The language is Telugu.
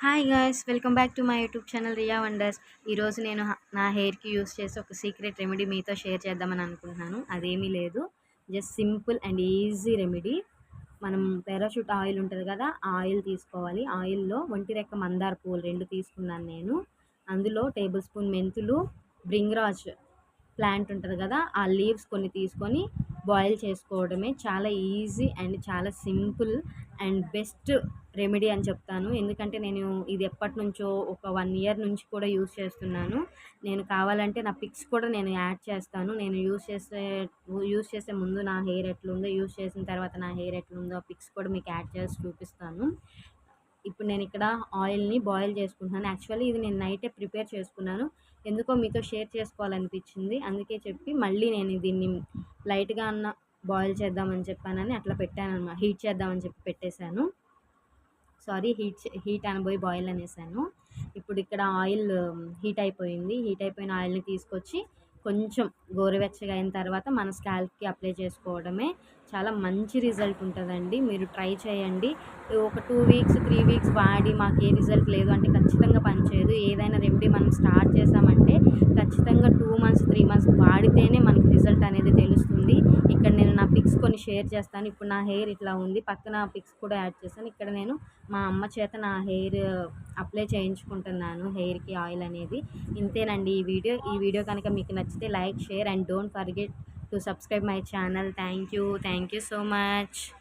Hi guys welcome back to my YouTube channel Riya wonders. ఈరోజు నేను నా హెయిర్కి యూస్ చేసి ఒక సీక్రెట్ రెమెడీ మీతో షేర్ చేద్దామని అనుకుంటున్నాను. అదేమీ లేదు, just simple and easy remedy. మనం పారాషూట్ ఆయిల్ ఉంటుంది కదా, ఆ ఆయిల్ తీసుకోవాలి. ఆయిల్లో ఒంటి రెక్క మందార పూలు రెండు తీసుకున్నాను నేను. అందులో టేబుల్ స్పూన్ మెంతులు, బ్రింగ్రాజ్ ప్లాంట్ ఉంటుంది కదా, ఆ లీవ్స్ కొన్ని తీసుకొని బాయిల్ చేసుకోవడమే. చాలా ఈజీ అండ్ చాలా సింపుల్ అండ్ బెస్ట్ రెమెడీ అని చెప్తాను. ఎందుకంటే నేను ఇది ఎప్పటినుంచో ఒక 1 ఇయర్ నుంచి కూడా యూస్ చేస్తున్నాను. నేను కావాలంటే నా పిక్స్ కూడా నేను యాడ్ చేస్తాను. నేను యూస్ చేసే ముందు నా హెయిర్ ఎట్లుందో, యూస్ చేసిన తర్వాత నా హెయిర్ ఎట్లుందో పిక్స్ కూడా మీకు యాడ్ చేసి చూపిస్తాను. ఇప్పుడు నేను ఇక్కడ ఆయిల్ని బాయిల్ చేసుకుంటున్నాను. యాక్చువల్లీ ఇది నేను నైటే ప్రిపేర్ చేసుకున్నాను. ఎందుకో మీతో షేర్ చేసుకోవాలనిపించింది, అందుకే చెప్పి మళ్ళీ నేను దీన్ని లైట్గా అన్న బాయిల్ చేద్దామని చెప్పానని అట్లా పెట్టాను అనమాట. హీట్ చేద్దామని చెప్పి పెట్టేశాను. సారీ, హీట్ అనబోయి బాయిల్ అనేసాను. ఇప్పుడు ఇక్కడ ఆయిల్ హీట్ అయిపోయిన ఆయిల్ని తీసుకొచ్చి కొంచెం గోరువెచ్చగా అయిన తర్వాత మన స్కాల్ప్కి అప్లై చేసుకోవడమే. చాలా మంచి రిజల్ట్ ఉంటుందండి, మీరు ట్రై చేయండి. ఒక 2 వీక్స్ 3 వీక్స్ వాడి మాకు ఏ రిజల్ట్ లేదు అంటే ఖచ్చితంగా పనిచేయదు. ఏదైనా రెమెడీ మనం స్టార్ట్ చేసామంటే ఖచ్చితంగా 2 మంత్స్ 3 మంత్స్ వాడితేనే మనకి రిజల్ట్ అనేది తెలుస్తుంది. ఇక్కడ నేను నా పిక్స్ కొన్ని షేర్ చేస్తాను. ఇప్పుడు నా హెయిర్ ఇట్లా ఉంది, పక్కన పిక్స్ కూడా యాడ్ చేశాను. ఇక్కడ నేను మా అమ్మ చేత నా హెయిర్ అప్లై చేయించుకుంటున్నాను, హెయిర్కి ఆయిల్ అనేది. ఇంతేనండి ఈ వీడియో కనుక మీకు నచ్చితే like, share and don't forget to subscribe my channel. Thank you so much.